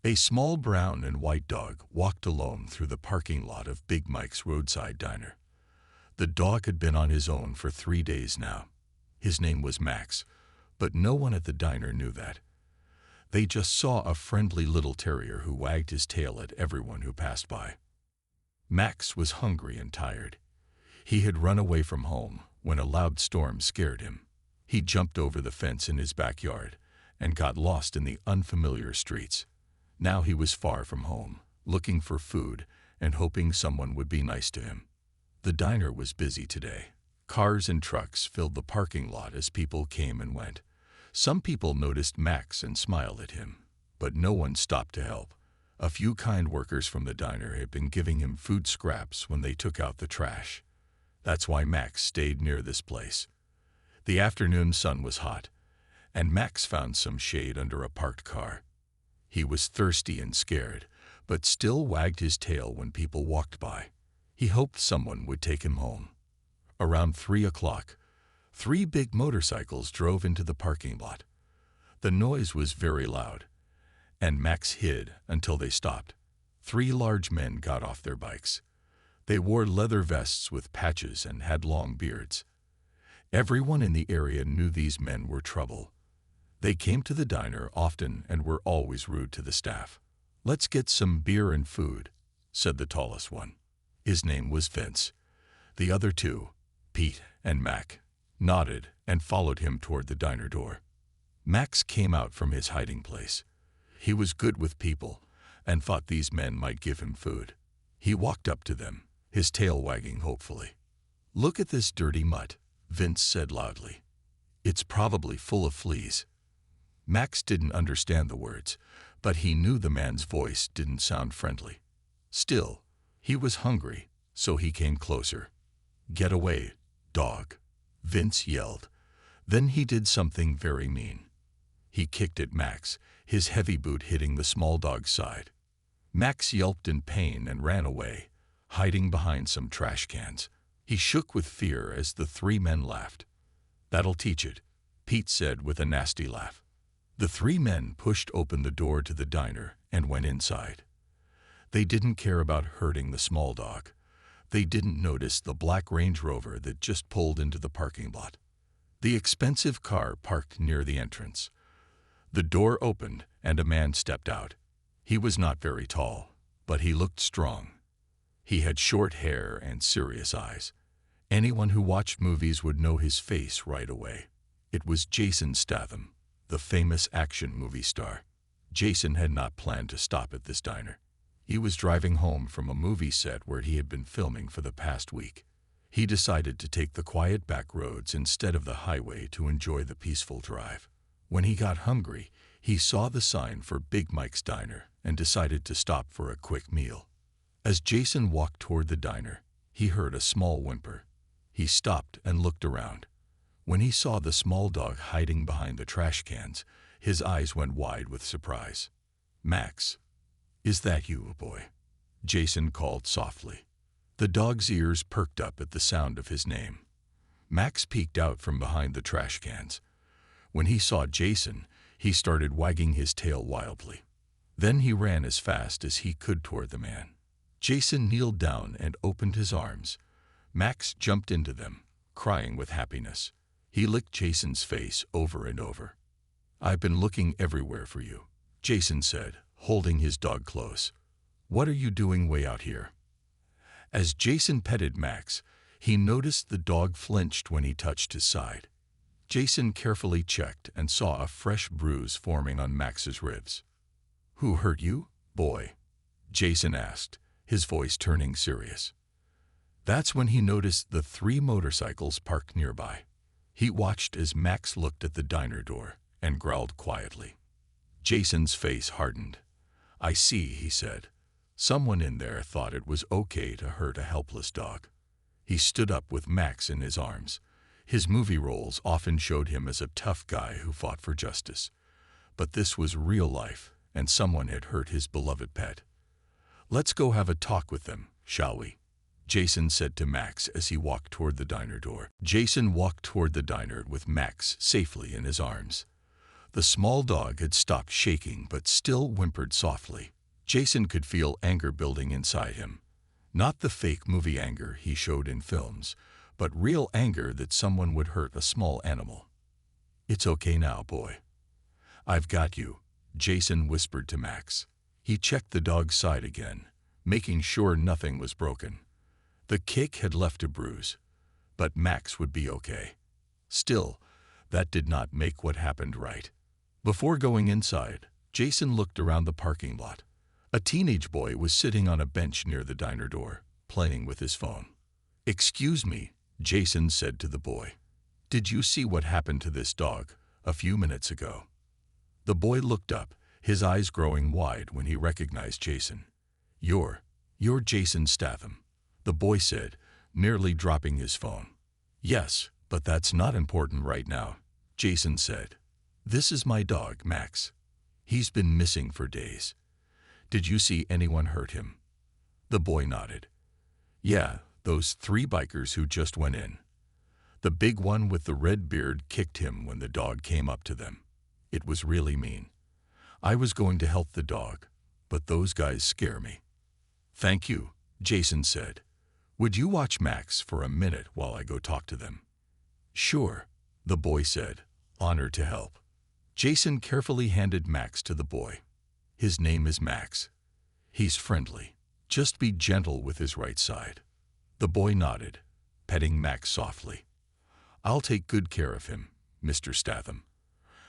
A small brown and white dog walked alone through the parking lot of Big Mike's roadside diner. The dog had been on his own for 3 days now. His name was Max, but no one at the diner knew that. They just saw a friendly little terrier who wagged his tail at everyone who passed by. Max was hungry and tired. He had run away from home when a loud storm scared him. He jumped over the fence in his backyard and got lost in the unfamiliar streets. Now he was far from home, looking for food and hoping someone would be nice to him. The diner was busy today. Cars and trucks filled the parking lot as people came and went. Some people noticed Max and smiled at him, but no one stopped to help. A few kind workers from the diner had been giving him food scraps when they took out the trash. That's why Max stayed near this place. The afternoon sun was hot, and Max found some shade under a parked car. He was thirsty and scared, but still wagged his tail when people walked by. He hoped someone would take him home. Around 3 o'clock, 3 big motorcycles drove into the parking lot. The noise was very loud, and Max hid until they stopped. 3 large men got off their bikes. They wore leather vests with patches and had long beards. Everyone in the area knew these men were trouble. They came to the diner often and were always rude to the staff. "Let's get some beer and food," said the tallest one. His name was Vince. The other 2, Pete and Mac, nodded and followed him toward the diner door. Max came out from his hiding place. He was good with people and thought these men might give him food. He walked up to them, his tail wagging hopefully. "Look at this dirty mutt," Vince said loudly. "It's probably full of fleas." Max didn't understand the words, but he knew the man's voice didn't sound friendly. Still, he was hungry, so he came closer. "Get away, dog," Vince yelled. Then he did something very mean. He kicked at Max, his heavy boot hitting the small dog's side. Max yelped in pain and ran away, hiding behind some trash cans. He shook with fear as the 3 men laughed. "That'll teach it," Pete said with a nasty laugh. The 3 men pushed open the door to the diner and went inside. They didn't care about hurting the small dog. They didn't notice the black Range Rover that just pulled into the parking lot. The expensive car parked near the entrance. The door opened and a man stepped out. He was not very tall, but he looked strong. He had short hair and serious eyes. Anyone who watched movies would know his face right away. It was Jason Statham, the famous action movie star. Jason had not planned to stop at this diner. He was driving home from a movie set where he had been filming for the past week. He decided to take the quiet back roads instead of the highway to enjoy the peaceful drive. When he got hungry, he saw the sign for Big Mike's Diner and decided to stop for a quick meal. As Jason walked toward the diner, he heard a small whimper. He stopped and looked around. When he saw the small dog hiding behind the trash cans, his eyes went wide with surprise. "Max, is that you, boy?" Jason called softly. The dog's ears perked up at the sound of his name. Max peeked out from behind the trash cans. When he saw Jason, he started wagging his tail wildly. Then he ran as fast as he could toward the man. Jason kneeled down and opened his arms. Max jumped into them, crying with happiness. He licked Jason's face over and over. "I've been looking everywhere for you," Jason said, holding his dog close. "What are you doing way out here?" As Jason petted Max, he noticed the dog flinched when he touched his side. Jason carefully checked and saw a fresh bruise forming on Max's ribs. "Who hurt you, boy?" Jason asked, his voice turning serious. That's when he noticed the 3 motorcycles parked nearby. He watched as Max looked at the diner door and growled quietly. Jason's face hardened. "I see," he said. "Someone in there thought it was okay to hurt a helpless dog." He stood up with Max in his arms. His movie roles often showed him as a tough guy who fought for justice. But this was real life, and someone had hurt his beloved pet. "Let's go have a talk with them, shall we?" Jason said to Max as he walked toward the diner door. Jason walked toward the diner with Max safely in his arms. The small dog had stopped shaking but still whimpered softly. Jason could feel anger building inside him. Not the fake movie anger he showed in films, but real anger that someone would hurt a small animal. "It's okay now, boy. I've got you," Jason whispered to Max. He checked the dog's side again, making sure nothing was broken. The kick had left a bruise, but Max would be okay. Still, that did not make what happened right. Before going inside, Jason looked around the parking lot. A teenage boy was sitting on a bench near the diner door, playing with his phone. "Excuse me," Jason said to the boy. "Did you see what happened to this dog a few minutes ago?" The boy looked up, his eyes growing wide when he recognized Jason. You're Jason Statham," the boy said, nearly dropping his phone. "Yes, but that's not important right now," Jason said. "This is my dog, Max. He's been missing for days. Did you see anyone hurt him?" The boy nodded. "Yeah, those 3 bikers who just went in. The big one with the red beard kicked him when the dog came up to them. It was really mean. I was going to help the dog, but those guys scare me." "Thank you," Jason said. "Would you watch Max for a minute while I go talk to them?" "Sure," the boy said, honored to help. Jason carefully handed Max to the boy. "His name is Max. He's friendly. Just be gentle with his right side." The boy nodded, petting Max softly. "I'll take good care of him, Mr. Statham.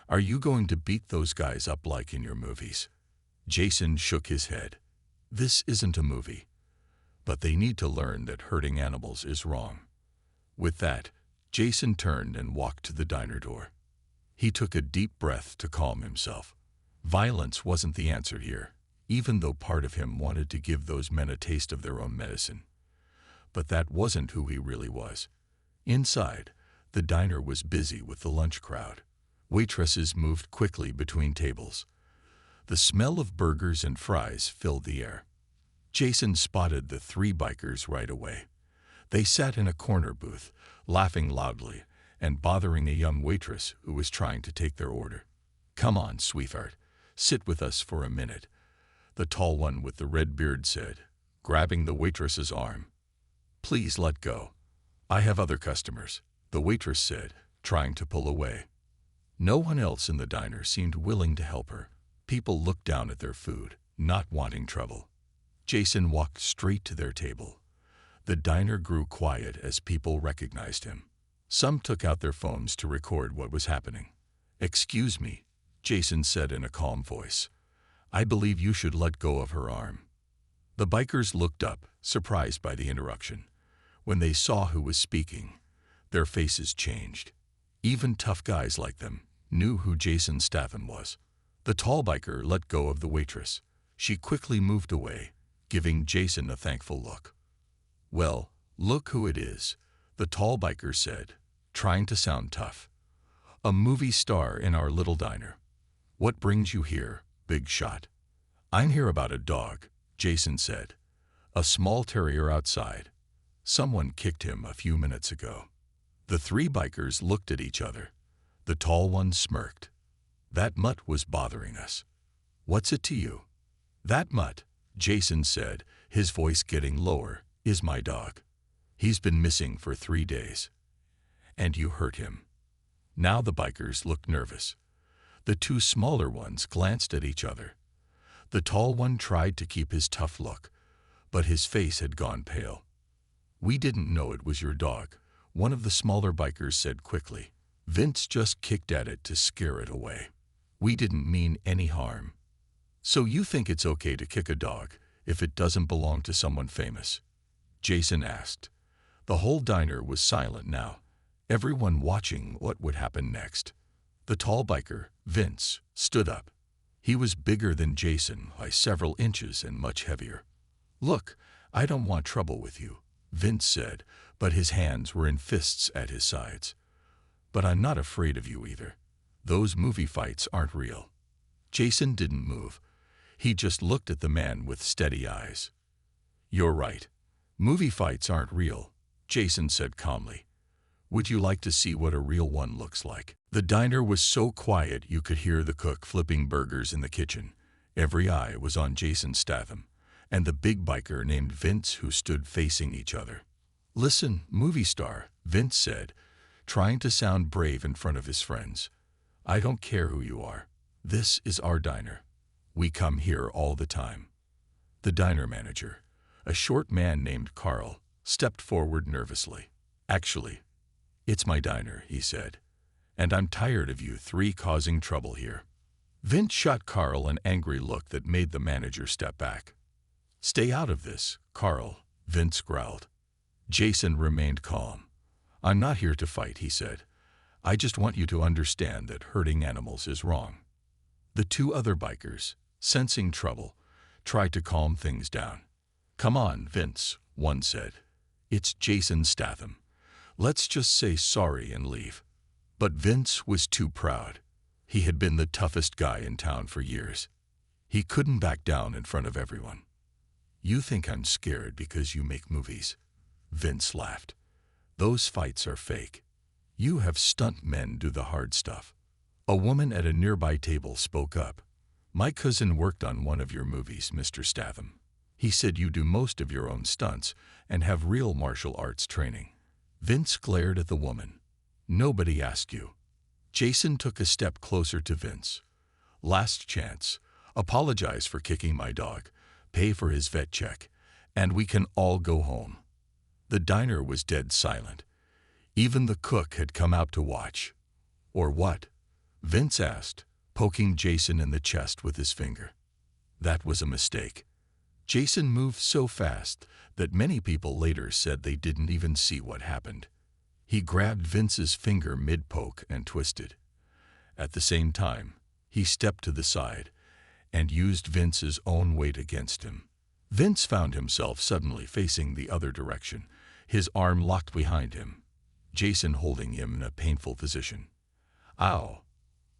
Are you going to beat those guys up like in your movies?" Jason shook his head. "This isn't a movie. But they need to learn that hurting animals is wrong." With that, Jason turned and walked to the diner door. He took a deep breath to calm himself. Violence wasn't the answer here, even though part of him wanted to give those men a taste of their own medicine. But that wasn't who he really was. Inside, the diner was busy with the lunch crowd. Waitresses moved quickly between tables. The smell of burgers and fries filled the air. Jason spotted the 3 bikers right away. They sat in a corner booth, laughing loudly and bothering a young waitress who was trying to take their order. "Come on, sweetheart, sit with us for a minute," the tall one with the red beard said, grabbing the waitress's arm. "Please let go. I have other customers," the waitress said, trying to pull away. No one else in the diner seemed willing to help her. People looked down at their food, not wanting trouble. Jason walked straight to their table. The diner grew quiet as people recognized him. Some took out their phones to record what was happening. "Excuse me," Jason said in a calm voice. "I believe you should let go of her arm." The bikers looked up, surprised by the interruption. When they saw who was speaking, their faces changed. Even tough guys like them knew who Jason Statham was. The tall biker let go of the waitress. She quickly moved away, giving Jason a thankful look. "Well, look who it is," the tall biker said, trying to sound tough. "A movie star in our little diner. What brings you here, big shot?" "I'm here about a dog," Jason said. "A small terrier outside. Someone kicked him a few minutes ago." The 3 bikers looked at each other. The tall one smirked. "That mutt was bothering us." "What's it to you?" "That mutt," Jason said, his voice getting lower, "is my dog. He's been missing for 3 days. And you hurt him." Now the bikers looked nervous. The 2 smaller ones glanced at each other. The tall one tried to keep his tough look, but his face had gone pale. "We didn't know it was your dog," one of the smaller bikers said quickly. "Vince just kicked at it to scare it away. We didn't mean any harm." "So you think it's okay to kick a dog if it doesn't belong to someone famous?" Jason asked. The whole diner was silent now, everyone watching what would happen next. The tall biker, Vince, stood up. He was bigger than Jason by several inches and much heavier. "Look, I don't want trouble with you," Vince said, but his hands were in fists at his sides. "But I'm not afraid of you either. Those movie fights aren't real." Jason didn't move. He just looked at the man with steady eyes. "You're right. Movie fights aren't real," Jason said calmly. "Would you like to see what a real one looks like?" The diner was so quiet you could hear the cook flipping burgers in the kitchen. Every eye was on Jason Statham and the big biker named Vince, who stood facing each other. "Listen, movie star," Vince said, trying to sound brave in front of his friends. "I don't care who you are. This is our diner. We come here all the time." The diner manager, a short man named Carl, stepped forward nervously. "Actually, it's my diner," he said, "and I'm tired of you three causing trouble here." Vince shot Carl an angry look that made the manager step back. "Stay out of this, Carl," Vince growled. Jason remained calm. "I'm not here to fight," he said. "I just want you to understand that hurting animals is wrong." The two other bikers, sensing trouble, tried to calm things down. "Come on, Vince," one said. "It's Jason Statham. Let's just say sorry and leave." But Vince was too proud. He had been the toughest guy in town for years. He couldn't back down in front of everyone. "You think I'm scared because you make movies?" Vince laughed. "Those fights are fake. You have stunt men do the hard stuff." A woman at a nearby table spoke up. "My cousin worked on one of your movies, Mr. Statham. He said you do most of your own stunts and have real martial arts training." Vince glared at the woman. "Nobody asked you." Jason took a step closer to Vince. "Last chance. Apologize for kicking my dog, pay for his vet check, and we can all go home." The diner was dead silent. Even the cook had come out to watch. "Or what?" Vince asked, poking Jason in the chest with his finger. That was a mistake. Jason moved so fast that many people later said they didn't even see what happened. He grabbed Vince's finger mid-poke and twisted. At the same time, he stepped to the side and used Vince's own weight against him. Vince found himself suddenly facing the other direction, his arm locked behind him, Jason holding him in a painful position. "Ow!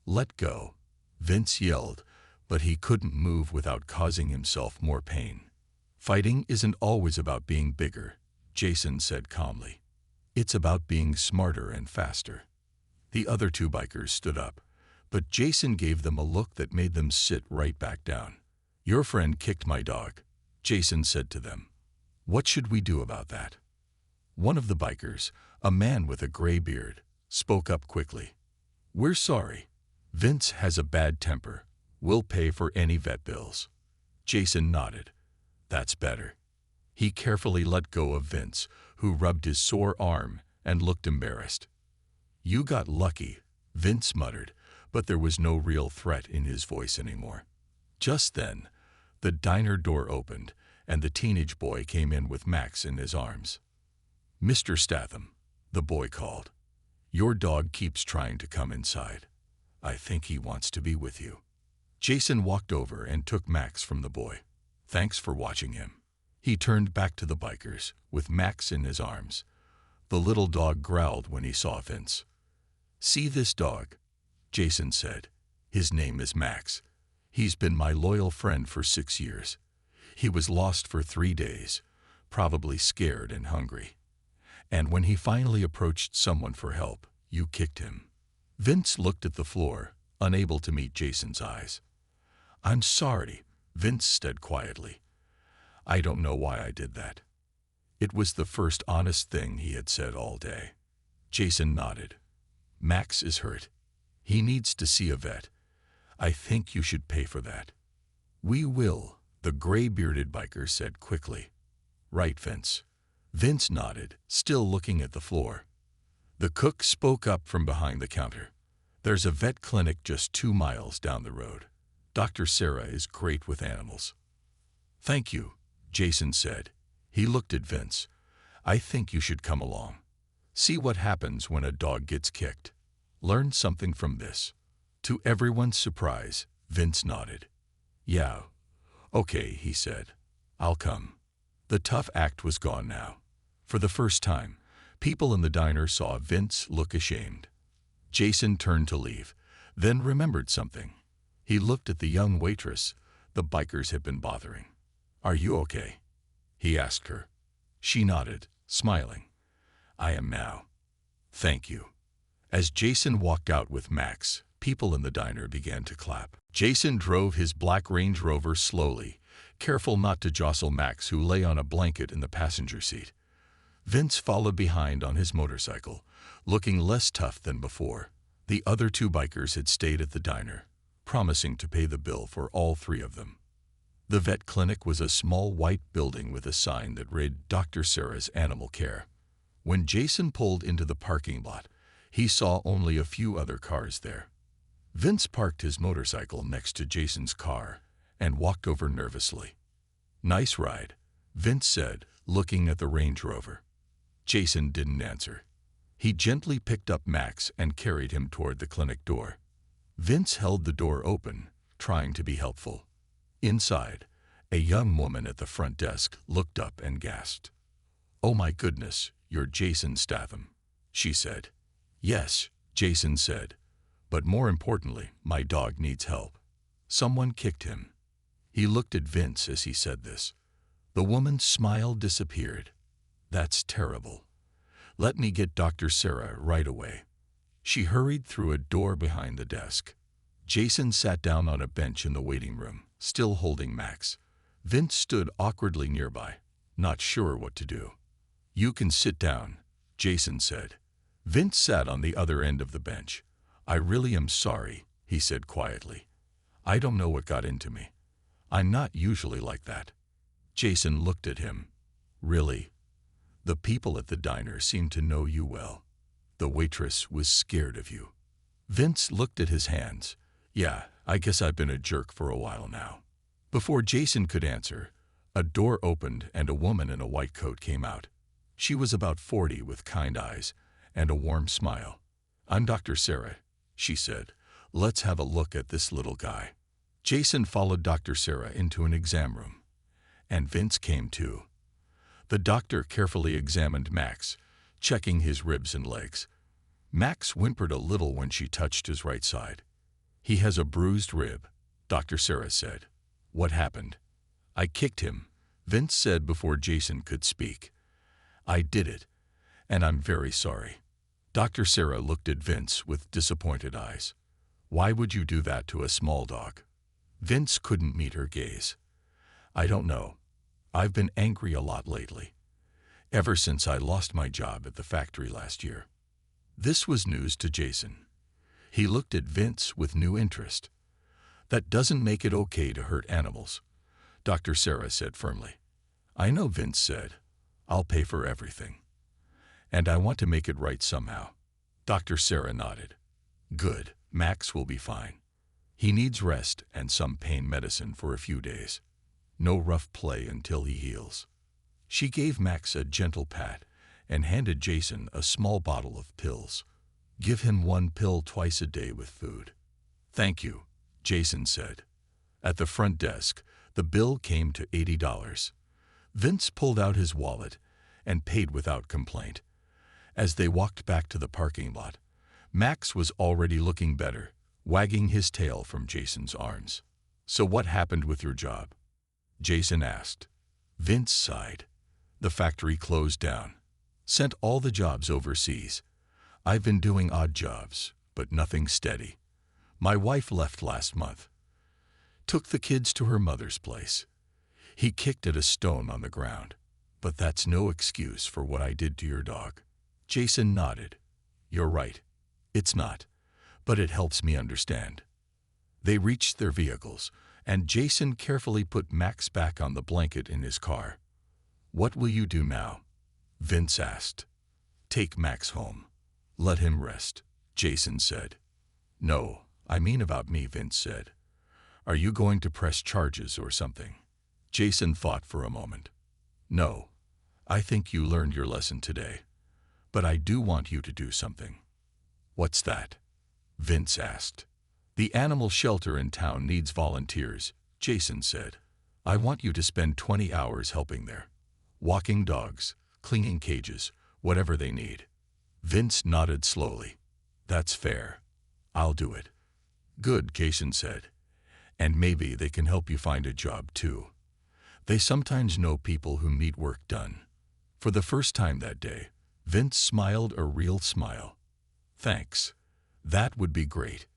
Let go!" Vince yelled, but he couldn't move without causing himself more pain. "Fighting isn't always about being bigger," Jason said calmly. "It's about being smarter and faster." The other two bikers stood up, but Jason gave them a look that made them sit right back down. "Your friend kicked my dog," Jason said to them. "What should we do about that?" One of the bikers, a man with a gray beard, spoke up quickly. "We're sorry. Vince has a bad temper. We'll pay for any vet bills." Jason nodded. "That's better." He carefully let go of Vince, who rubbed his sore arm and looked embarrassed. "You got lucky," Vince muttered, but there was no real threat in his voice anymore. Just then, the diner door opened, and the teenage boy came in with Max in his arms. "Mr. Statham," the boy called. "Your dog keeps trying to come inside. I think he wants to be with you." Jason walked over and took Max from the boy. "Thanks for watching him." He turned back to the bikers, with Max in his arms. The little dog growled when he saw Vince. "See this dog?" Jason said. "His name is Max. He's been my loyal friend for 6 years. He was lost for 3 days, probably scared and hungry. And when he finally approached someone for help, you kicked him." Vince looked at the floor, unable to meet Jason's eyes. "I'm sorry," Vince said quietly. "I don't know why I did that." It was the first honest thing he had said all day. Jason nodded. "Max is hurt. He needs to see a vet. I think you should pay for that." "We will," the gray-bearded biker said quickly. "Right, Vince." Vince nodded, still looking at the floor. The cook spoke up from behind the counter. "There's a vet clinic just 2 miles down the road. Dr. Sarah is great with animals." "Thank you," Jason said. He looked at Vince. "I think you should come along. See what happens when a dog gets kicked. Learn something from this." To everyone's surprise, Vince nodded. "Yeah, okay," he said. "I'll come." The tough act was gone now. For the first time, people in the diner saw Vince look ashamed. Jason turned to leave, then remembered something. He looked at the young waitress the bikers had been bothering. "Are you okay?" he asked her. She nodded, smiling. "I am now. Thank you." As Jason walked out with Max, people in the diner began to clap. Jason drove his black Range Rover slowly, careful not to jostle Max, who lay on a blanket in the passenger seat. Vince followed behind on his motorcycle, looking less tough than before. The other two bikers had stayed at the diner, promising to pay the bill for all three of them. The vet clinic was a small white building with a sign that read Dr. Sarah's Animal Care. When Jason pulled into the parking lot, he saw only a few other cars there. Vince parked his motorcycle next to Jason's car and walked over nervously. "Nice ride," Vince said, looking at the Range Rover. Jason didn't answer. He gently picked up Max and carried him toward the clinic door. Vince held the door open, trying to be helpful. Inside, a young woman at the front desk looked up and gasped. "Oh my goodness, you're Jason Statham," she said. "Yes," Jason said, "but more importantly, my dog needs help. Someone kicked him." He looked at Vince as he said this. The woman's smile disappeared. "That's terrible. Let me get Dr. Sarah right away." She hurried through a door behind the desk. Jason sat down on a bench in the waiting room, still holding Max. Vince stood awkwardly nearby, not sure what to do. "You can sit down," Jason said. Vince sat on the other end of the bench. "I really am sorry," he said quietly. "I don't know what got into me. I'm not usually like that." Jason looked at him. "Really? The people at the diner seem to know you well. The waitress was scared of you." Vince looked at his hands. "Yeah, I guess I've been a jerk for a while now." Before Jason could answer, a door opened and a woman in a white coat came out. She was about 40 with kind eyes and a warm smile. "I'm Dr. Sarah," she said. "Let's have a look at this little guy." Jason followed Dr. Sarah into an exam room, and Vince came too. The doctor carefully examined Max, checking his ribs and legs. Max whimpered a little when she touched his right side. "He has a bruised rib," Dr. Sarah said. "What happened?" "I kicked him," Vince said before Jason could speak. "I did it, and I'm very sorry." Dr. Sarah looked at Vince with disappointed eyes. "Why would you do that to a small dog?" Vince couldn't meet her gaze. "I don't know. I've been angry a lot lately. Ever since I lost my job at the factory last year." This was news to Jason. He looked at Vince with new interest. "That doesn't make it okay to hurt animals," Dr. Sarah said firmly. "I know," Vince said. "I'll pay for everything. And I want to make it right somehow." Dr. Sarah nodded. "Good. Max will be fine. He needs rest and some pain medicine for a few days. No rough play until he heals." She gave Max a gentle pat and handed Jason a small bottle of pills. "Give him one pill twice a day with food." "Thank you," Jason said. At the front desk, the bill came to $80. Vince pulled out his wallet and paid without complaint. As they walked back to the parking lot, Max was already looking better, wagging his tail from Jason's arms. "So what happened with your job?" Jason asked. Vince sighed. "The factory closed down. Sent all the jobs overseas. I've been doing odd jobs, but nothing steady. My wife left last month. Took the kids to her mother's place." He kicked at a stone on the ground. "But that's no excuse for what I did to your dog." Jason nodded. "You're right. It's not. But it helps me understand." They reached their vehicles, and Jason carefully put Max back on the blanket in his car. "What will you do now?" Vince asked. "Take Max home. Let him rest," Jason said. "No, I mean about me," Vince said. "Are you going to press charges or something?" Jason thought for a moment. "No, I think you learned your lesson today. But I do want you to do something." "What's that?" Vince asked. "The animal shelter in town needs volunteers," Jason said. "I want you to spend 20 hours helping there. Walking dogs, cleaning cages, whatever they need." Vince nodded slowly. "That's fair. I'll do it." "Good," Jason said. "And maybe they can help you find a job too. They sometimes know people who need work done." For the first time that day, Vince smiled a real smile. Thanks. That would be great.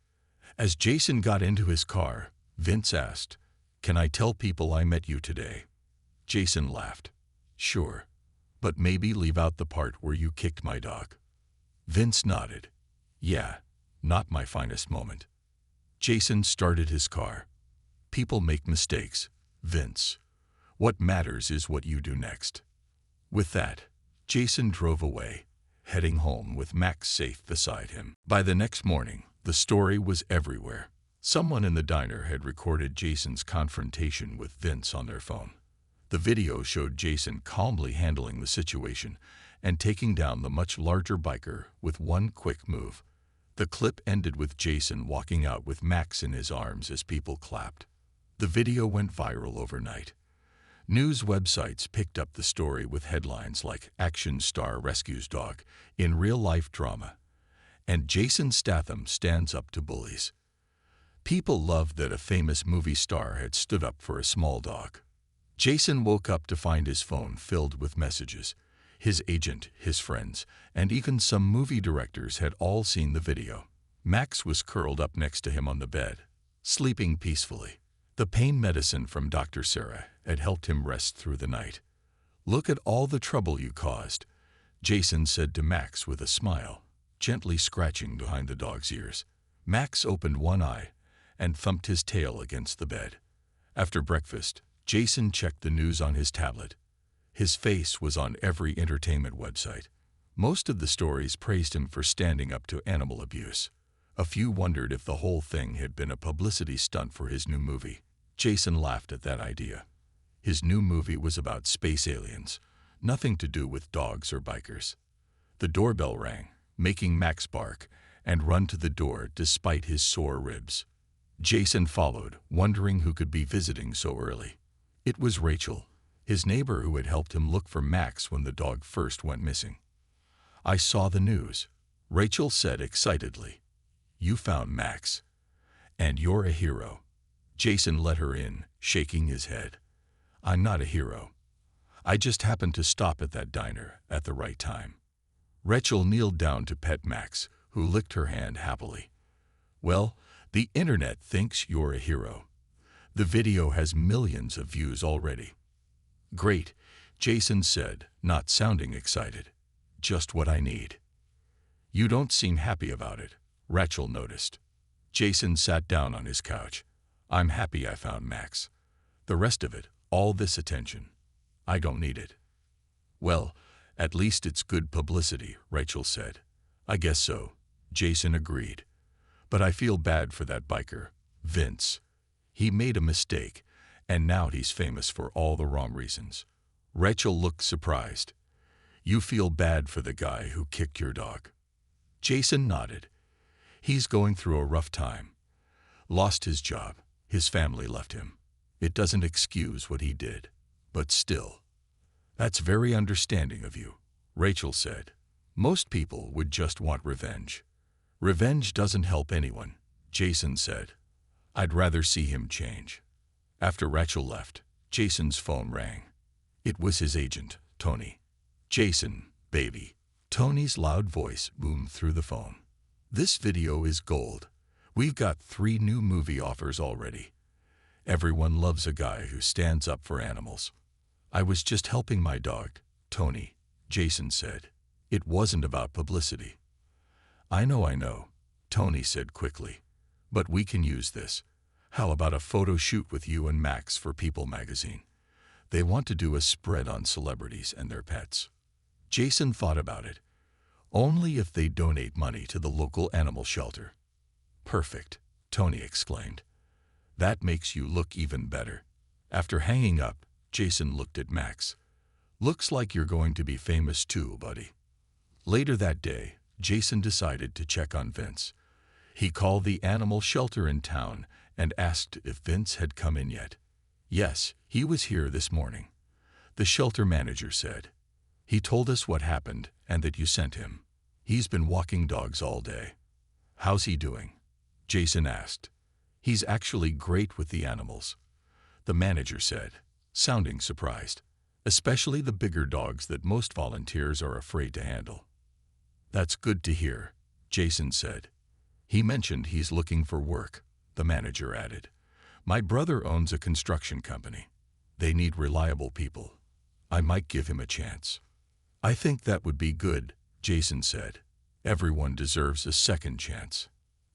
As Jason got into his car, Vince asked, "Can I tell people I met you today?" Jason laughed. "Sure. But maybe leave out the part where you kicked my dog." Vince nodded. "Yeah, not my finest moment." Jason started his car. "People make mistakes, Vince. What matters is what you do next." With that, Jason drove away, heading home with Max safe beside him. By the next morning, the story was everywhere. Someone in the diner had recorded Jason's confrontation with Vince on their phone. The video showed Jason calmly handling the situation and taking down the much larger biker with one quick move. The clip ended with Jason walking out with Max in his arms as people clapped. The video went viral overnight. News websites picked up the story with headlines like "Action Star Rescues Dog in Real-Life Drama" and "Jason Statham Stands Up to Bullies." People loved that a famous movie star had stood up for a small dog. Jason woke up to find his phone filled with messages. His agent, his friends, and even some movie directors had all seen the video. Max was curled up next to him on the bed, sleeping peacefully. The pain medicine from Dr. Sarah had helped him rest through the night. "Look at all the trouble you caused," Jason said to Max with a smile, gently scratching behind the dog's ears. Max opened one eye and thumped his tail against the bed. After breakfast, Jason checked the news on his tablet. His face was on every entertainment website. Most of the stories praised him for standing up to animal abuse. A few wondered if the whole thing had been a publicity stunt for his new movie. Jason laughed at that idea. His new movie was about space aliens, nothing to do with dogs or bikers. The doorbell rang, making Max bark and run to the door despite his sore ribs. Jason followed, wondering who could be visiting so early. It was Rachel, his neighbor who had helped him look for Max when the dog first went missing. "I saw the news," Rachel said excitedly. "You found Max. And you're a hero." Jason let her in, shaking his head. "I'm not a hero. I just happened to stop at that diner at the right time." Rachel kneeled down to pet Max, who licked her hand happily. "Well, the internet thinks you're a hero. The video has millions of views already." "Great," Jason said, not sounding excited. "Just what I need." "You don't seem happy about it," Rachel noticed. Jason sat down on his couch. "I'm happy I found Max. The rest of it, all this attention, I don't need it." "Well, at least it's good publicity," Rachel said. "I guess so," Jason agreed. "But I feel bad for that biker, Vince. He made a mistake, and now he's famous for all the wrong reasons." Rachel looked surprised. "You feel bad for the guy who kicked your dog?" Jason nodded. "He's going through a rough time. Lost his job. His family left him. It doesn't excuse what he did. But still." "That's very understanding of you," Rachel said. "Most people would just want revenge." "Revenge doesn't help anyone," Jason said. "I'd rather see him change." After Rachel left, Jason's phone rang. It was his agent, Tony. "Jason, baby." Tony's loud voice boomed through the phone. "This video is gold. We've got 3 new movie offers already. Everyone loves a guy who stands up for animals." "I was just helping my dog, Tony," Jason said. "It wasn't about publicity." I know," Tony said quickly. "But we can use this. How about a photo shoot with you and Max for People magazine? They want to do a spread on celebrities and their pets." Jason thought about it. "Only if they donate money to the local animal shelter." "Perfect," Tony exclaimed. "That makes you look even better." After hanging up, Jason looked at Max. "Looks like you're going to be famous too, buddy." Later that day, Jason decided to check on Vince. He called the animal shelter in town and asked if Vince had come in yet. "Yes, he was here this morning," the shelter manager said. "He told us what happened and that you sent him. He's been walking dogs all day." "How's he doing?" Jason asked. "He's actually great with the animals," the manager said, sounding surprised, "especially the bigger dogs that most volunteers are afraid to handle." "That's good to hear," Jason said. He mentioned he's looking for work, the manager added. My brother owns a construction company. They need reliable people. I might give him a chance. I think that would be good, Jason said. Everyone deserves a second chance.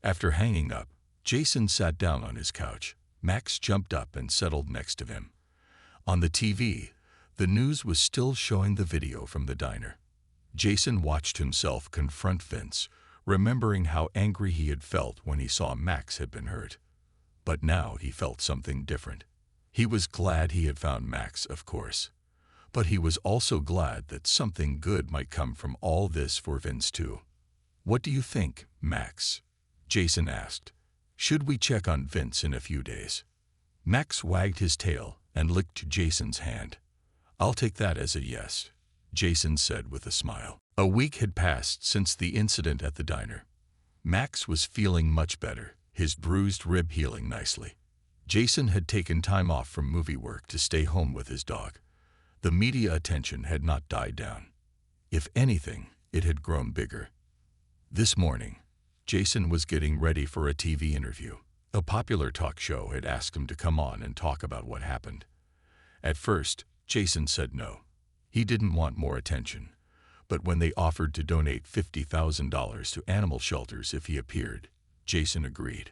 After hanging up, Jason sat down on his couch. Max jumped up and settled next to him. On the TV, the news was still showing the video from the diner. Jason watched himself confront Vince, remembering how angry he had felt when he saw Max had been hurt. But now he felt something different. He was glad he had found Max, of course. But he was also glad that something good might come from all this for Vince too. What do you think, Max? Jason asked. Should we check on Vince in a few days? Max wagged his tail and licked Jason's hand. I'll take that as a yes, Jason said with a smile. A week had passed since the incident at the diner. Max was feeling much better, his bruised rib healing nicely. Jason had taken time off from movie work to stay home with his dog. The media attention had not died down. If anything, it had grown bigger. This morning, Jason was getting ready for a TV interview. A popular talk show had asked him to come on and talk about what happened. At first, Jason said no. He didn't want more attention. But when they offered to donate $50,000 to animal shelters if he appeared, Jason agreed.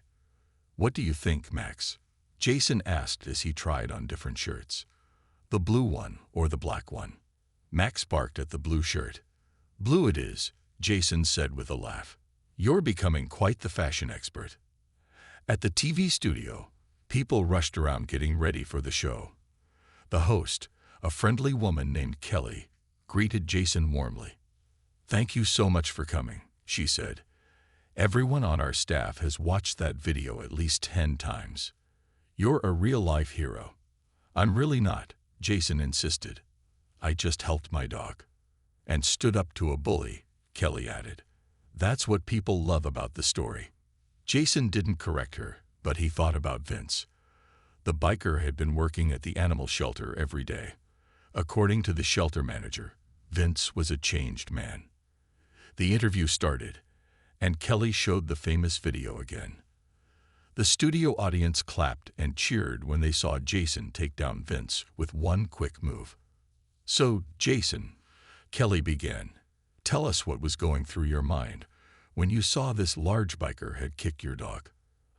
What do you think, Max? Jason asked as he tried on different shirts. The blue one or the black one? Max barked at the blue shirt. Blue it is, Jason said with a laugh. You're becoming quite the fashion expert. At the TV studio, people rushed around getting ready for the show. The host, a friendly woman named Kelly, greeted Jason warmly. Thank you so much for coming, she said. Everyone on our staff has watched that video at least 10 times. You're a real-life hero. I'm really not, Jason insisted. I just helped my dog. And stood up to a bully, Kelly added. That's what people love about the story. Jason didn't correct her, but he thought about Vince. The biker had been working at the animal shelter every day. According to the shelter manager, Vince was a changed man. The interview started, and Kelly showed the famous video again. The studio audience clapped and cheered when they saw Jason take down Vince with one quick move. So, Jason, Kelly began, tell us what was going through your mind when you saw this large biker had kicked your dog.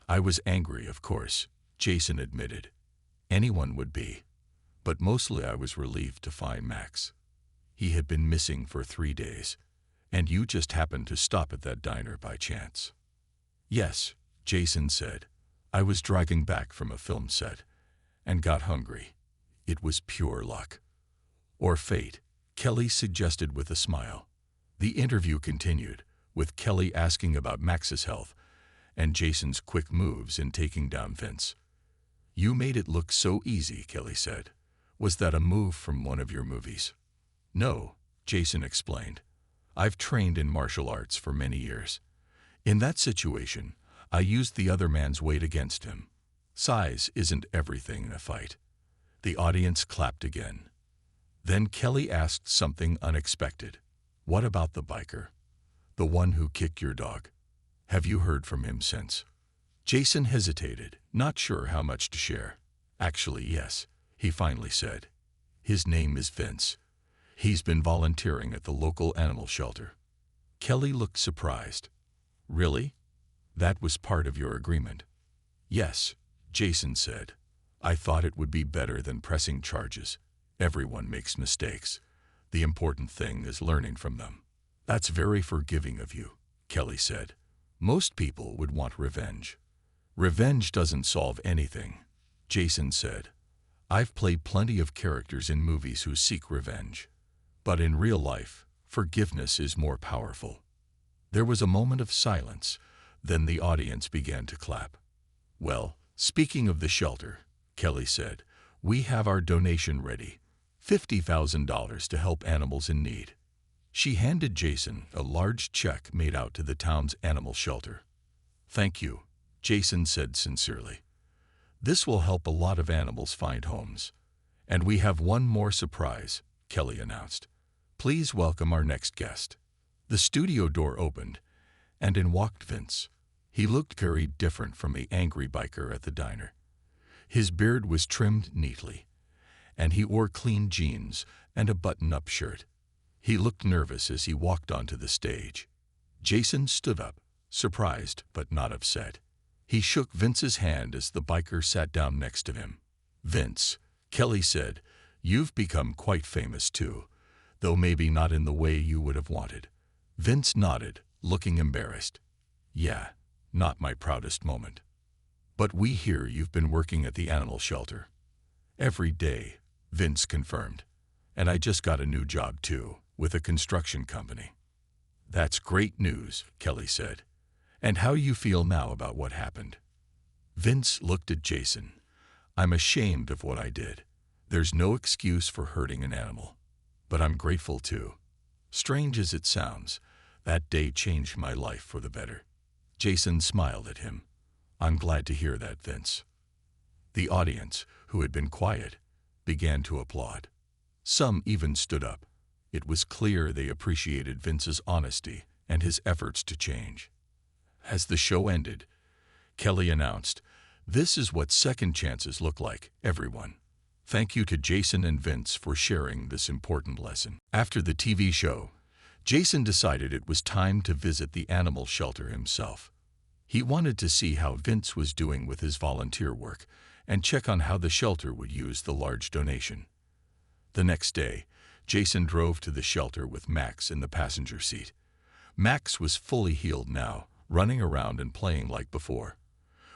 I was angry, of course, Jason admitted. Anyone would be. But mostly I was relieved to find Max. He had been missing for 3 days, and you just happened to stop at that diner by chance. Yes, Jason said. I was driving back from a film set and got hungry. It was pure luck. Or fate, Kelly suggested with a smile. The interview continued, with Kelly asking about Max's health and Jason's quick moves in taking down Vince. You made it look so easy, Kelly said. Was that a move from one of your movies? No, Jason explained. I've trained in martial arts for many years. In that situation, I used the other man's weight against him. Size isn't everything in a fight. The audience clapped again. Then Kelly asked something unexpected. What about the biker? The one who kicked your dog? Have you heard from him since? Jason hesitated, not sure how much to share. Actually, yes, he finally said. His name is Vince. He's been volunteering at the local animal shelter. Kelly looked surprised. Really? That was part of your agreement? Yes, Jason said. I thought it would be better than pressing charges. Everyone makes mistakes. The important thing is learning from them. That's very forgiving of you, Kelly said. Most people would want revenge. Revenge doesn't solve anything, Jason said. I've played plenty of characters in movies who seek revenge. But in real life, forgiveness is more powerful. There was a moment of silence, then the audience began to clap. Well, speaking of the shelter, Kelly said, we have our donation ready. $50,000 to help animals in need. She handed Jason a large check made out to the town's animal shelter. Thank you, Jason said sincerely. This will help a lot of animals find homes. And we have one more surprise, Kelly announced. Please welcome our next guest. The studio door opened, and in walked Vince. He looked very different from the angry biker at the diner. His beard was trimmed neatly, and he wore clean jeans and a button-up shirt. He looked nervous as he walked onto the stage. Jason stood up, surprised but not upset. He shook Vince's hand as the biker sat down next to him. "Vince," Kelly said, "you've become quite famous too, though maybe not in the way you would have wanted." Vince nodded, looking embarrassed. "Yeah, not my proudest moment. But we hear you've been working at the animal shelter." "Every day," Vince confirmed. "And I just got a new job too, with a construction company." "That's great news," Kelly said. "And how you feel now about what happened?" Vince looked at Jason. "I'm ashamed of what I did. There's no excuse for hurting an animal. But I'm grateful too. Strange as it sounds, that day changed my life for the better." Jason smiled at him. "I'm glad to hear that, Vince." The audience, who had been quiet, began to applaud. Some even stood up. It was clear they appreciated Vince's honesty and his efforts to change. As the show ended, Kelly announced, "This is what second chances look like, everyone. Thank you to Jason and Vince for sharing this important lesson." After the TV show, Jason decided it was time to visit the animal shelter himself. He wanted to see how Vince was doing with his volunteer work and check on how the shelter would use the large donation. The next day, Jason drove to the shelter with Max in the passenger seat. Max was fully healed now, running around and playing like before.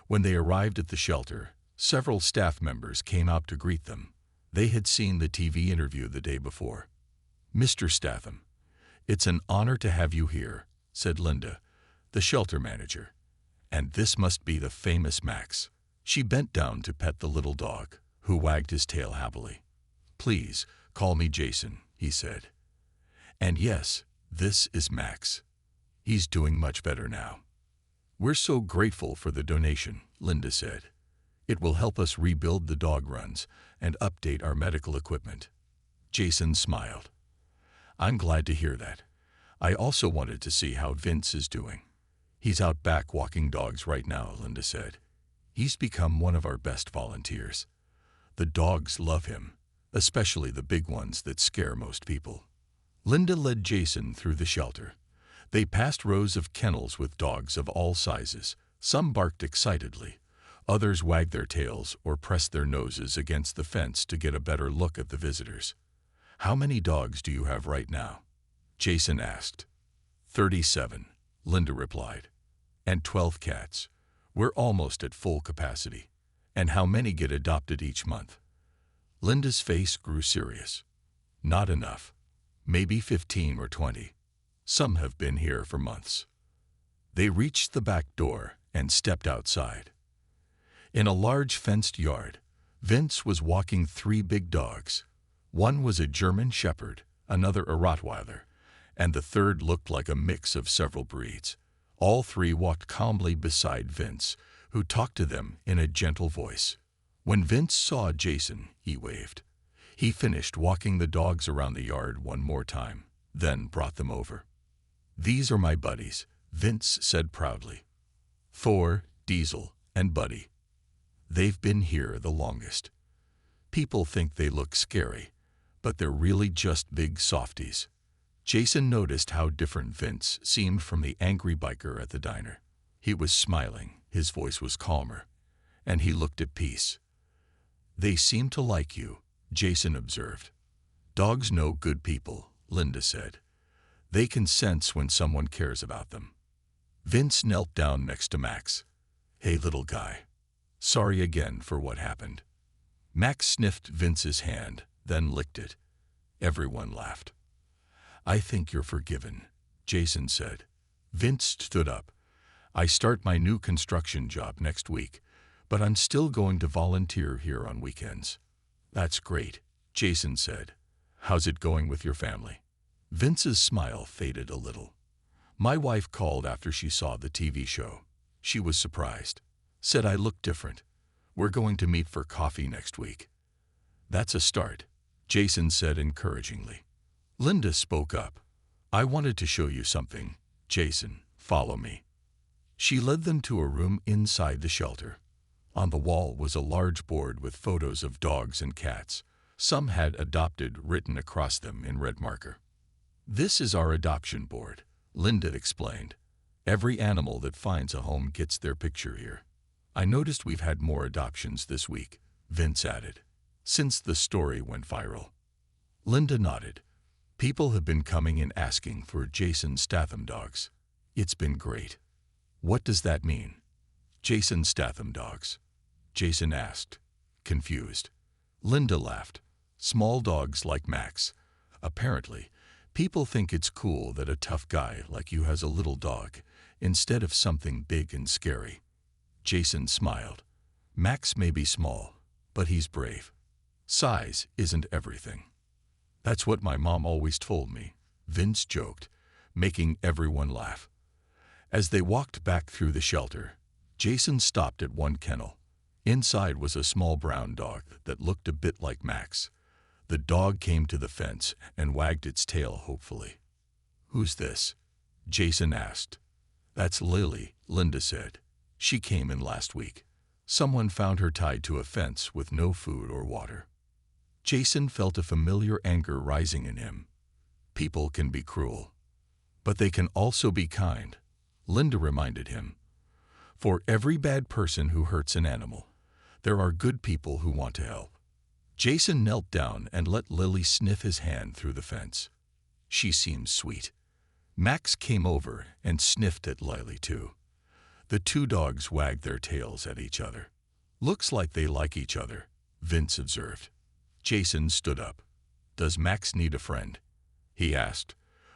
When they arrived at the shelter, several staff members came out to greet them. They had seen the TV interview the day before. "Mr. Statham, it's an honor to have you here," said Linda, the shelter manager. "And this must be the famous Max." She bent down to pet the little dog, who wagged his tail happily. "Please, call me Jason," he said. "And yes, this is Max. He's doing much better now." "We're so grateful for the donation," Linda said. "It will help us rebuild the dog runs and update our medical equipment." Jason smiled. "I'm glad to hear that. I also wanted to see how Vince is doing." "He's out back walking dogs right now," Linda said. "He's become one of our best volunteers. The dogs love him, especially the big ones that scare most people." Linda led Jason through the shelter. They passed rows of kennels with dogs of all sizes. Some barked excitedly. Others wagged their tails or pressed their noses against the fence to get a better look at the visitors. "How many dogs do you have right now?" Jason asked. 37, Linda replied. "And 12 cats. We're almost at full capacity." "And how many get adopted each month?" Linda's face grew serious. "Not enough. Maybe 15 or 20. Some have been here for months." They reached the back door and stepped outside. In a large fenced yard, Vince was walking 3 big dogs. One was a German Shepherd, another a Rottweiler, and the third looked like a mix of several breeds. All 3 walked calmly beside Vince, who talked to them in a gentle voice. When Vince saw Jason, he waved. He finished walking the dogs around the yard one more time, then brought them over. "These are my buddies," Vince said proudly. "Thor, Diesel, and Buddy. They've been here the longest. People think they look scary, but they're really just big softies." Jason noticed how different Vince seemed from the angry biker at the diner. He was smiling, his voice was calmer, and he looked at peace. "They seem to like you," Jason observed. "Dogs know good people," Linda said. "They can sense when someone cares about them." Vince knelt down next to Max. "Hey, little guy. Sorry again for what happened." Max sniffed Vince's hand, then licked it. Everyone laughed. "I think you're forgiven," Jason said. Vince stood up. "I start my new construction job next week, but I'm still going to volunteer here on weekends." "That's great," Jason said. "How's it going with your family?" Vince's smile faded a little. "My wife called after she saw the TV show. She was surprised. Said I looked different. We're going to meet for coffee next week." "That's a start," Jason said encouragingly. Linda spoke up. "I wanted to show you something, Jason. Follow me." She led them to a room inside the shelter. On the wall was a large board with photos of dogs and cats. Some had adopted written across them in red marker. "This is our adoption board," Linda explained. "Every animal that finds a home gets their picture here." "I noticed we've had more adoptions this week," Vince added, "since the story went viral." Linda nodded. "People have been coming in asking for Jason Statham dogs. It's been great." "What does that mean?" "Jason Statham dogs?" Jason asked, confused. Linda laughed. "Small dogs like Max. Apparently, people think it's cool that a tough guy like you has a little dog, instead of something big and scary." Jason smiled. "Max may be small, but he's brave. Size isn't everything." "That's what my mom always told me," Vince joked, making everyone laugh. As they walked back through the shelter, Jason stopped at one kennel. Inside was a small brown dog that looked a bit like Max. The dog came to the fence and wagged its tail hopefully. "Who's this?" Jason asked. "That's Lily," Linda said. "She came in last week. Someone found her tied to a fence with no food or water." Jason felt a familiar anger rising in him. People can be cruel, but they can also be kind, Linda reminded him. For every bad person who hurts an animal, there are good people who want to help. Jason knelt down and let Lily sniff his hand through the fence. She seemed sweet. Max came over and sniffed at Lily too. The two dogs wagged their tails at each other. "Looks like they like each other," Vince observed. Jason stood up. "Does Max need a friend?" he asked,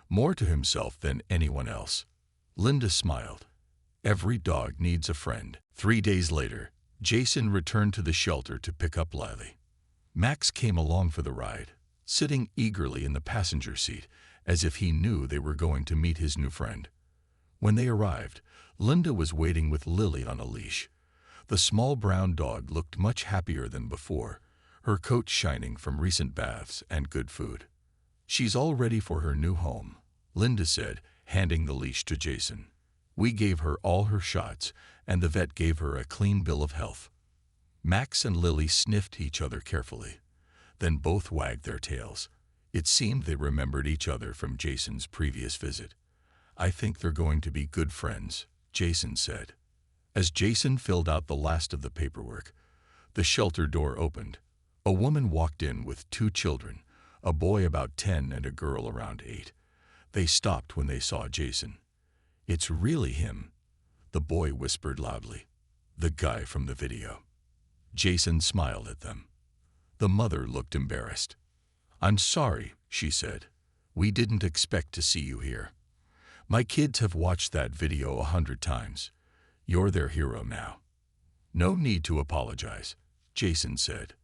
more to himself than anyone else. Linda smiled. "Every dog needs a friend." 3 days later, Jason returned to the shelter to pick up Lily. Max came along for the ride, sitting eagerly in the passenger seat as if he knew they were going to meet his new friend. When they arrived, Linda was waiting with Lily on a leash. The small brown dog looked much happier than before, her coat shining from recent baths and good food. "She's all ready for her new home," Linda said, handing the leash to Jason. "We gave her all her shots, and the vet gave her a clean bill of health." Max and Lily sniffed each other carefully. Then both wagged their tails. It seemed they remembered each other from Jason's previous visit. "I think they're going to be good friends," Jason said. As Jason filled out the last of the paperwork, the shelter door opened. A woman walked in with 2 children, a boy about 10 and a girl around 8. They stopped when they saw Jason. "It's really him," the boy whispered loudly. "The guy from the video." Jason smiled at them. The mother looked embarrassed. "I'm sorry," she said. "We didn't expect to see you here. My kids have watched that video 100 times. You're their hero now." "No need to apologize," Jason said.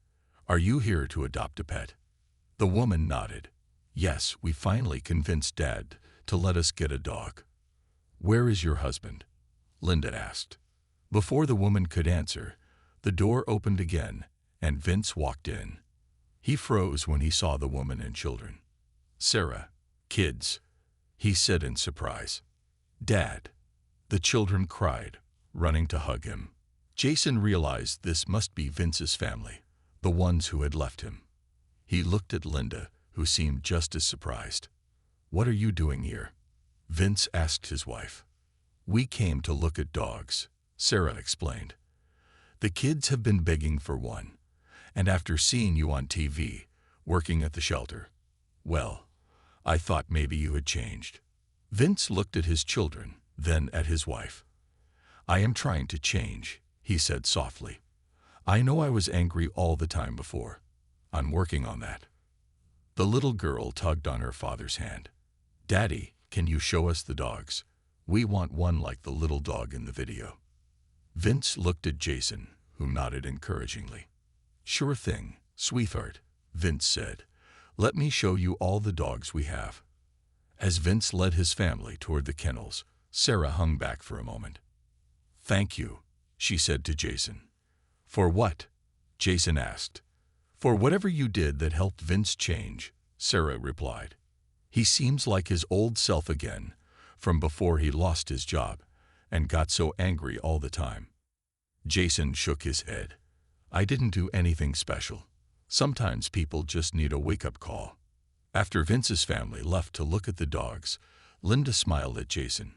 "Are you here to adopt a pet?" The woman nodded. "Yes, we finally convinced Dad to let us get a dog." "Where is your husband?" Linda asked. Before the woman could answer, the door opened again and Vince walked in. He froze when he saw the woman and children. "Sarah, kids," he said in surprise. "Dad." The children cried, running to hug him. Jason realized this must be Vince's family, the ones who had left him. He looked at Linda, who seemed just as surprised. "What are you doing here?" Vince asked his wife. "We came to look at dogs," Sarah explained. "The kids have been begging for one, and after seeing you on TV, working at the shelter, well, I thought maybe you had changed." Vince looked at his children, then at his wife. "I am trying to change," he said softly. "I know I was angry all the time before. I'm working on that." The little girl tugged on her father's hand. "Daddy, can you show us the dogs? We want one like the little dog in the video." Vince looked at Jason, who nodded encouragingly. "Sure thing, sweetheart," Vince said. "Let me show you all the dogs we have." As Vince led his family toward the kennels, Sarah hung back for a moment. "Thank you," she said to Jason. "For what?" Jason asked. "For whatever you did that helped Vince change," Sarah replied. "He seems like his old self again, from before he lost his job and got so angry all the time. Jason shook his head. I didn't do anything special. Sometimes people just need a wake-up call. After Vince's family left to look at the dogs, Linda smiled at Jason.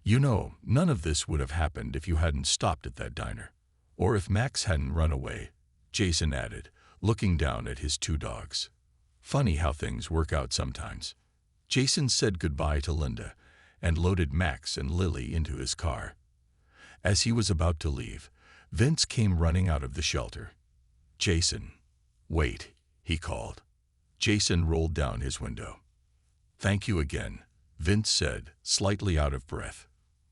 You know, none of this would have happened if you hadn't stopped at that diner. Or if Max hadn't run away, Jason added, looking down at his two dogs. Funny how things work out sometimes. Jason said goodbye to Linda and loaded Max and Lily into his car. As he was about to leave, Vince came running out of the shelter. Jason, wait, he called. Jason rolled down his window. Thank you again, Vince said, slightly out of breath.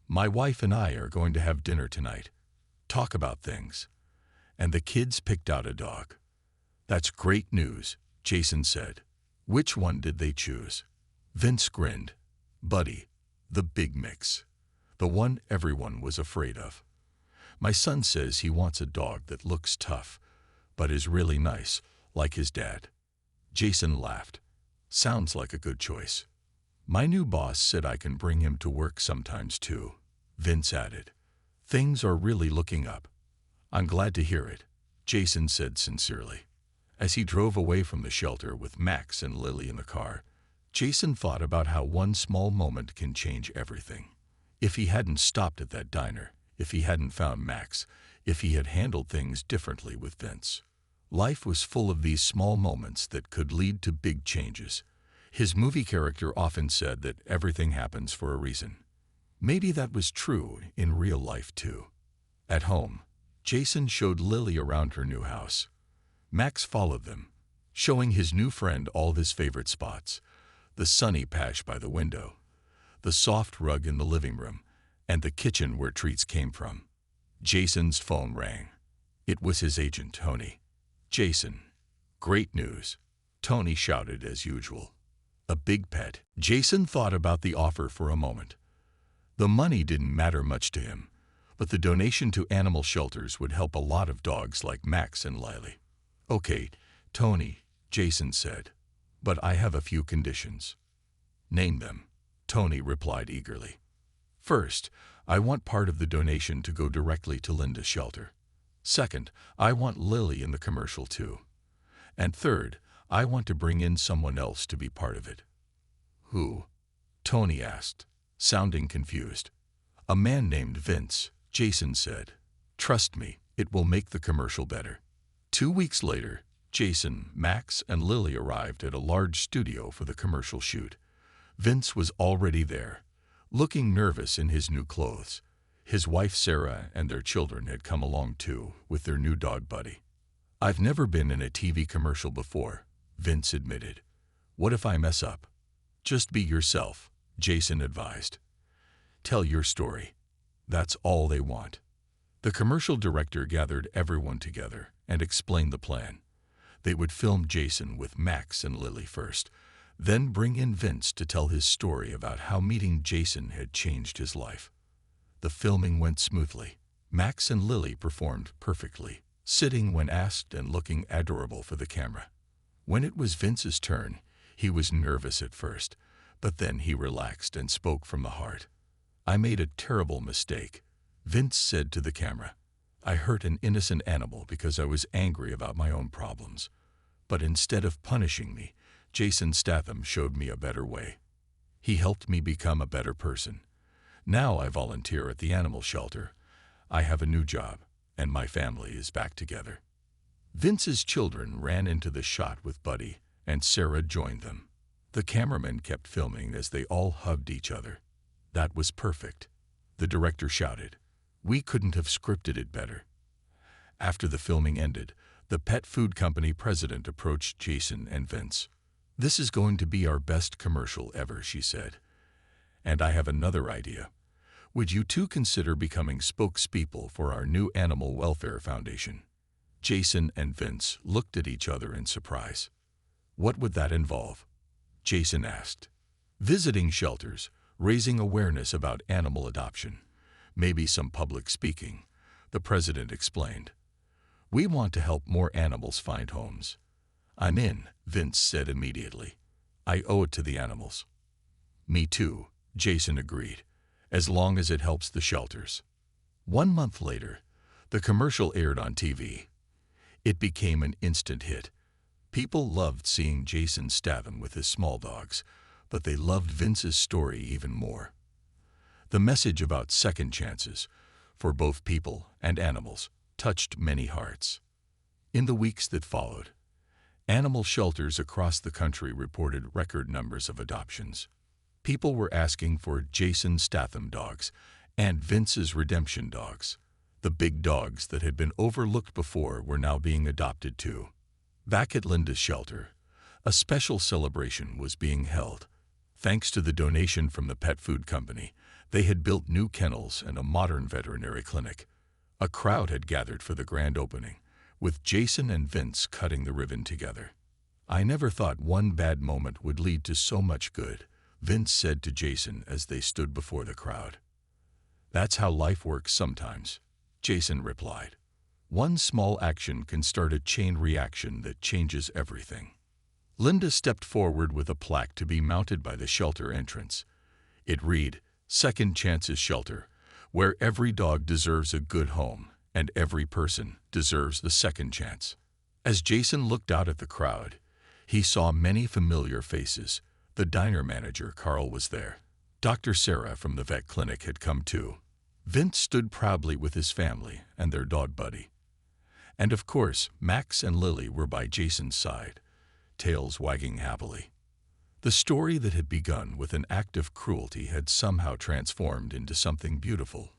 My wife and I are going to have dinner tonight. Talk about things. And the kids picked out a dog. That's great news, Jason said. Which one did they choose? Vince grinned. Buddy, the big mix. The one everyone was afraid of. My son says he wants a dog that looks tough, but is really nice, like his dad. Jason laughed. Sounds like a good choice. My new boss said I can bring him to work sometimes too, Vince added. Things are really looking up. I'm glad to hear it, Jason said sincerely. As he drove away from the shelter with Max and Lily in the car, Jason thought about how one small moment can change everything. If he hadn't stopped at that diner, if he hadn't found Max, if he had handled things differently with Vince. Life was full of these small moments that could lead to big changes. His movie character often said that everything happens for a reason. Maybe that was true in real life too. At home, Jason showed Lily around her new house. Max followed them, showing his new friend all of his favorite spots. The sunny patch by the window, the soft rug in the living room, and the kitchen where treats came from. Jason's phone rang. It was his agent, Tony. Jason, great news, Tony shouted as usual. A big pet. Jason thought about the offer for a moment. The money didn't matter much to him, but the donation to animal shelters would help a lot of dogs like Max and Lily. Okay, Tony, Jason said, but I have a few conditions. Name them, Tony replied eagerly. First, I want part of the donation to go directly to Linda's shelter. Second, I want Lily in the commercial too. And third, I want to bring in someone else to be part of it. Who? Tony asked, sounding confused. A man named Vince, Jason said. Trust me, it will make the commercial better. 2 weeks later, Jason, Max, and Lily arrived at a large studio for the commercial shoot. Vince was already there, looking nervous in his new clothes. His wife Sarah and their children had come along too, with their new dog Buddy. I've never been in a TV commercial before, Vince admitted. What if I mess up? Just be yourself, Jason advised. Tell your story. That's all they want. The commercial director gathered everyone together and explained the plan. They would film Jason with Max and Lily first, then bring in Vince to tell his story about how meeting Jason had changed his life. The filming went smoothly. Max and Lily performed perfectly, sitting when asked and looking adorable for the camera. When it was Vince's turn, he was nervous at first, but then he relaxed and spoke from the heart. I made a terrible mistake, Vince said to the camera. I hurt an innocent animal because I was angry about my own problems. But instead of punishing me, Jason Statham showed me a better way. He helped me become a better person. Now I volunteer at the animal shelter. I have a new job, and my family is back together. Vince's children ran into the shot with Buddy, and Sarah joined them. The cameraman kept filming as they all hugged each other. That was perfect, the director shouted. We couldn't have scripted it better. After the filming ended, the pet food company president approached Jason and Vince. This is going to be our best commercial ever, she said. And I have another idea. Would you two consider becoming spokespeople for our new Animal Welfare Foundation? Jason and Vince looked at each other in surprise. What would that involve? Jason asked. Visiting shelters, raising awareness about animal adoption, maybe some public speaking, the president explained. We want to help more animals find homes. I'm in, Vince said immediately. I owe it to the animals. Me too, Jason agreed, as long as it helps the shelters. 1 month later, the commercial aired on TV. It became an instant hit. People loved seeing Jason Statham with his small dogs, but they loved Vince's story even more. The message about second chances, for both people and animals, touched many hearts. In the weeks that followed, animal shelters across the country reported record numbers of adoptions. People were asking for Jason Statham dogs and Vince's redemption dogs. The big dogs that had been overlooked before were now being adopted too. Back at Linda's shelter, a special celebration was being held. Thanks to the donation from the pet food company, they had built new kennels and a modern veterinary clinic. A crowd had gathered for the grand opening, with Jason and Vince cutting the ribbon together. "I never thought one bad moment would lead to so much good," Vince said to Jason as they stood before the crowd. "That's how life works sometimes," Jason replied. "One small action can start a chain reaction that changes everything." Linda stepped forward with a plaque to be mounted by the shelter entrance. It read, "Second Chances Shelter, where every dog deserves a good home and every person deserves the second chance." As Jason looked out at the crowd, he saw many familiar faces. The diner manager, Carl, was there. Dr. Sarah from the vet clinic had come too. Vince stood proudly with his family and their dog Buddy. And of course, Max and Lily were by Jason's side, tails wagging happily. The story that had begun with an act of cruelty had somehow transformed into something beautiful.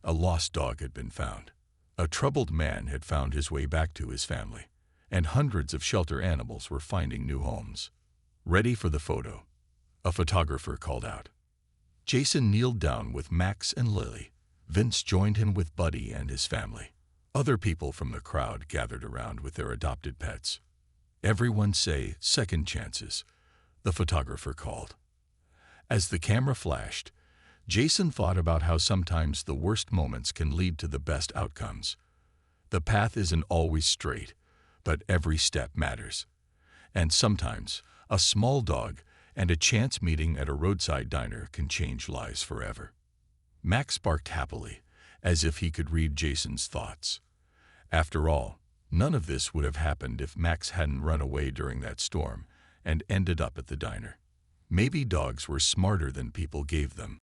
A lost dog had been found. A troubled man had found his way back to his family, and hundreds of shelter animals were finding new homes. "Ready for the photo?" a photographer called out. Jason kneeled down with Max and Lily. Vince joined him with Buddy and his family. Other people from the crowd gathered around with their adopted pets. "Everyone say second chances," the photographer called. As the camera flashed, Jason thought about how sometimes the worst moments can lead to the best outcomes. The path isn't always straight, but every step matters. And sometimes, a small dog and a chance meeting at a roadside diner can change lives forever. Max barked happily, as if he could read Jason's thoughts. After all, none of this would have happened if Max hadn't run away during that storm and ended up at the diner. Maybe dogs were smarter than people gave them.